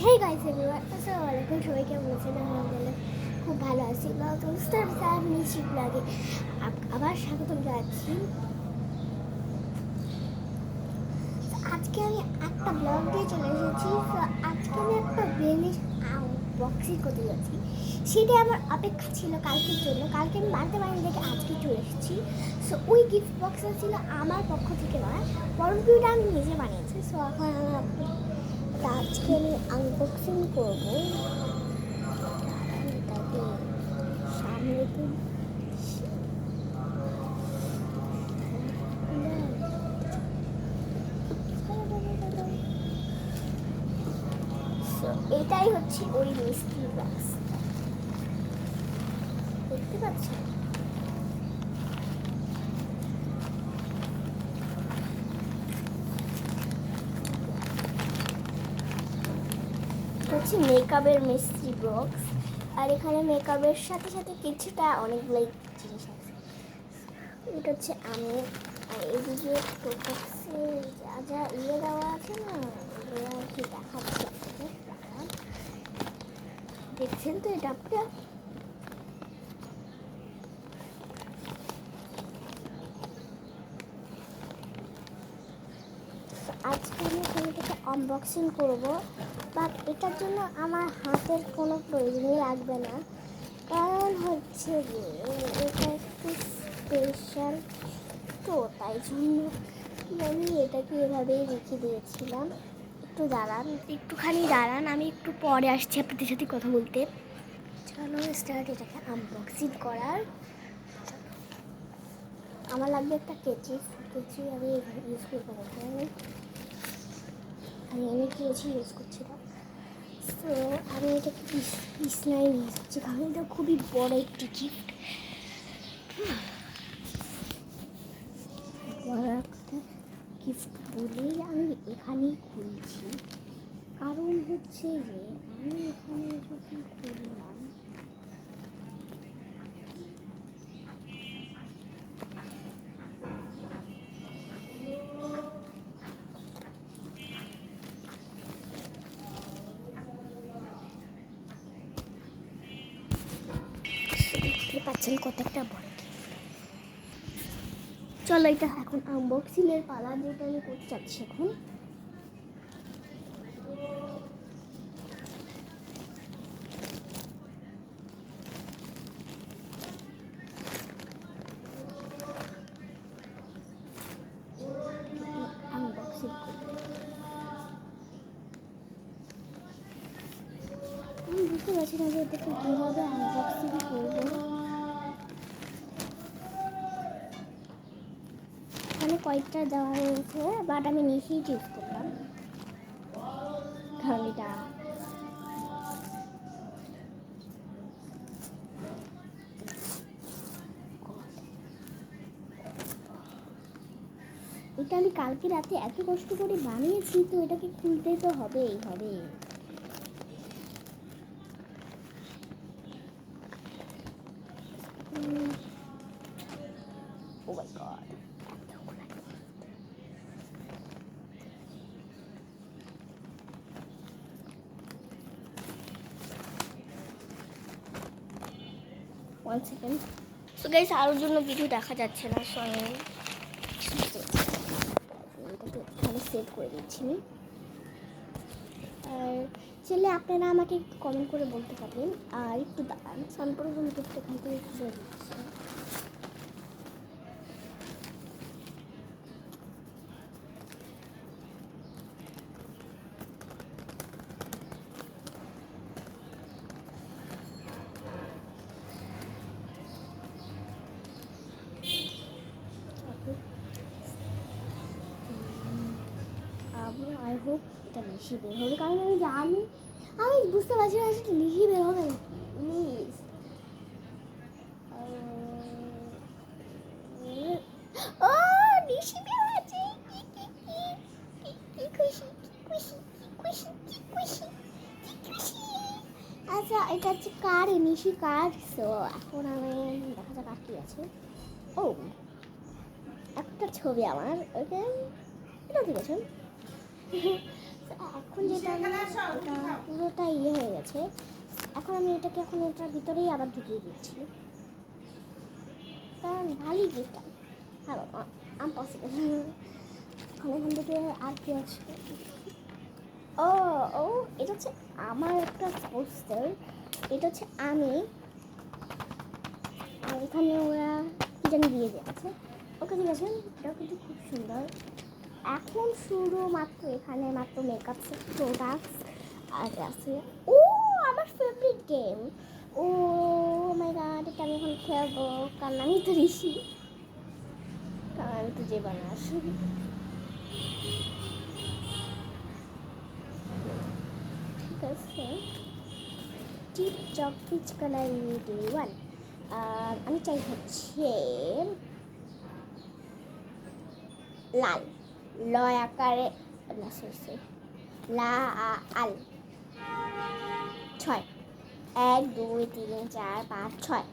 Hey guys everyone, আসসালামু আলাইকুম। সবাই কেমন আছেন? আলহামদুলিল্লাহ খুব ভালো আছি। নতুন স্টার মিউজিক ব্লগে আবার স্বাগতম জানাচ্ছি। আজকে আমি একটা ব্লগ দিয়ে চলে এসেছি। তো আজকে আমি একটা বেলিশ বক্সিং করতে যাচ্ছি। সেটা আমার অপেক্ষা ছিল কালকের জন্য। কালকে আমি বাড়িতে বাড়ি দেখে আজকে চলে এসেছি। সো ওই গিফট বক্সটা ছিল আমার পক্ষ থেকে নয়, বরং ভিডিওটা আমি নিজে বানিয়েছি। সো এখন আমি আজকে আমি আনবক্সিং করবো। এটাকে সামনে তো এটাই হচ্ছে ওই মিষ্টি বক্স, দেখতে পাচ্ছেন? হচ্ছে মেকআপের মিস্ট্রি বক্স। আর এখানে মেকআপের সাথে সাথে কিছুটা অনেকগুলোই জিনিস আছে। এটা হচ্ছে আমি, আর এদিকে প্রোটেক্সে যা যা দেওয়া আছে না, ওগুলো আর কি দেখাচ্ছে আপনাদের। দেখছেন তো এটা আপনার? আজকে আমি এখান থেকে আনবক্সিং করবো, বাট এটার জন্য আমার হাতের কোনো প্রয়োজনই লাগবে না। কারণ হচ্ছে যে এটা একটু স্পেশাল, তো তাই জন্য আমি এটাকে এভাবেই রেখে দিয়েছিলাম। একটুখানি দাঁড়ান, আমি একটু পরে আসছি আপনাদের সাথে কথা বলতে। চলো স্টার্ট এটাকে আনবক্সিং করার। আমার লাগবে একটা কেচি। আমি ইউজ করবো না, আমি কেচি ইউজ করছিলাম। তো আমি এটাকে পিস নাই নিয়ে যাচ্ছি, কারণ এটা খুবই বড় একটি গিফট। বড় একটা গিফট বলেই আমি এখানেই খুলছি। কারণ হচ্ছে যে আমি এখানে যখন খুললাম, দেখতে পাচ্ছেন কত একটা বড়। চলো এটা এখন আনবক্সিং এর পালা, যেটা আমি করতে চাচ্ছি এখন। আনবক্সিং আমি বুঝতে পারছি না যে এটাকে কীভাবে আনবক্সিং করবো। এখানে কয়েকটা দেওয়া রয়েছে, বাট আমি নিচেই চুজ করলাম, কারণ এটা আমি কালকে রাতে এত কষ্ট করে বানিয়েছি, তো এটাকে খুলতে তো হবেই। Oh my god. One second. So guys, আরোর জন্য কিছু দেখা যাচ্ছে না, সো আমি এটাকে এখানে সেভ করে দিচ্ছি। আর চাইলে আপনারা আমাকে একটু কমেন্ট করে বলতে পারবেন। আর একটু দাঁড়ান, সম্পূর্ণ ভিডিওটা এখান থেকে খুলে দিচ্ছি। আই হোপ এটা লিখি বের হবে, কারণ আমি বুঝতে পারছি না সেটা লিখি বের হবে নাকি। প্লিজ ও নিশি বের হয়েছে, কি খুশি, খুশি। আচ্ছা, এটা হচ্ছে কার, নিশি কার। সো এখন আমি দেখা যাক আর কি আছে। ও একটা ছবি আমার, ওকে এটা ঠিক আছে। এখন যেটা এটা দিয়েছে। এখন আমি এটাকে এটার ভিতরেই আবার ঢুকিয়ে দিচ্ছি, কারণ ভালোই গিফট। হ্যালো, আম্পসিবল। এখান থেকে আর কি আছে? ও ও এটা হচ্ছে আমার একটা পোস্টার। এটা হচ্ছে আমি, আর এখানে ওরা কি জানি দিয়ে দিয়েছে। ওকে, ঠিক আছে, এটাও কিন্তু খুব সুন্দর। এখন শুরু মাত্র, এখানে মাত্র মেকআপ প্রোডাক্টস আর আছে। ও আমার favourite game. O my god, এটা আমি এখন খেলবো, কারণ আমি তো ঋষি, কারণ আমি তো যে বানাস। ঠিক আছে, টিপটপ পিচ কালার ডে 1। আমি চাই হচ্ছে লাল, লয় আকারে, না সরি, লা আল 6, 1 2 3 4 5 6।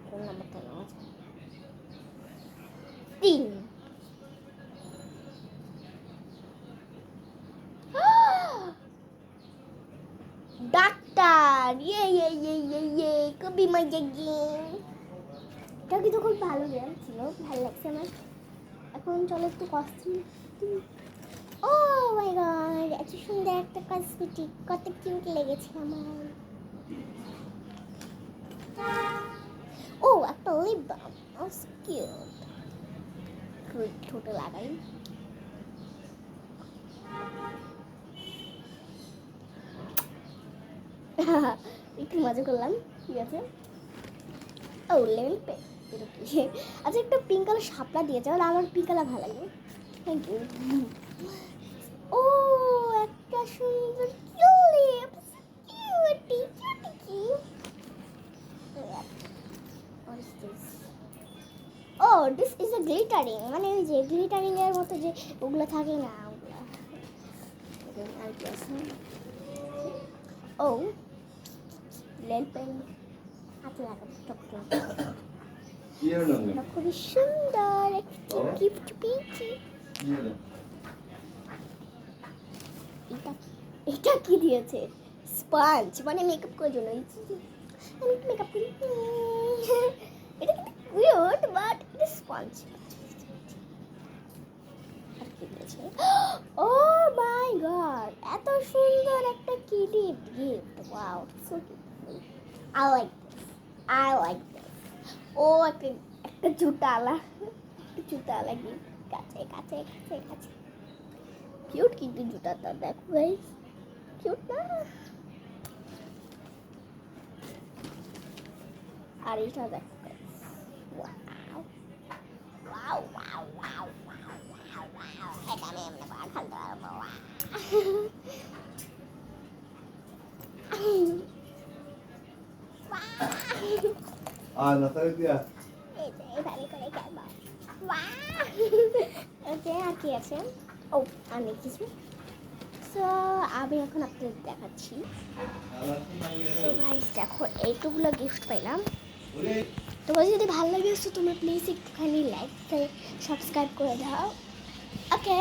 কোন নাম্বারটা নেওয়া যায়? 3। ডাক্তার, ইয়ে কবি মজা গেম। এটা কিন্তু খুব ভালো গেম ছিল, ভালো লাগছে আমার। এখন চলো একটু কস্টিউম। ও মাই গড, এত সুন্দর একটা কসমেটিক, কত কিউট লেগেছে আমার। ও একটা লিপ বাম, কিউট, ঠোঁটে লাগাই। একটু মজা করলাম, ঠিক আছে। ও লেভেল পে, এটা কি? আচ্ছা, একটা পিঙ্ক কালার শাপলা দিয়েছে, আর আমার পিঙ্ক কালার ভালো লাগে। Thank you. ও একটা সুন্দর clip, cutie cutie. What is this? Oh, this is a glittering, মানে ওই যে গ্লিটারিং এর মতো যে ওগুলো থাকে না, ওগুলো আর কি আছে। ও লেল পেন, হাতে লাগাবো টকটক। খুবই সুন্দর একটি গিফট পেয়েছি। এটা কি দিয়েছে? স্পঞ্জ, মানে মেকআপ করার জন্য। আমি মেকআপ করি। এটা কিন্তু কিউট, বাট এটা স্পঞ্জ। আর কি দিয়েছে? ও মাই গড, এত সুন্দর একটা clip gift. Wow, so cute. I like this. Oh একটা জুতাওয়ালা গিফট। কাছে কিউট, কিন্তু জুতাটা দেখো গাইস, কিউট না? আর এটা দেখো guys, wow wow wow wow wow wow wow, এটা আমি এমনি করে খেলতে পারবো। এইভাবে করে খেলবো। ওকে, আর কি আছে? ও অনেক কিছু। সো আমি এখন আপনাদের দেখাচ্ছি। তো গাইস দেখো, এইটুকুলো গিফট পাইলাম। তোমার যদি ভালো লাগে তো তোমরা প্লিজ একটুখানি লাইক সাবস্ক্রাইব করে দাও। ওকে।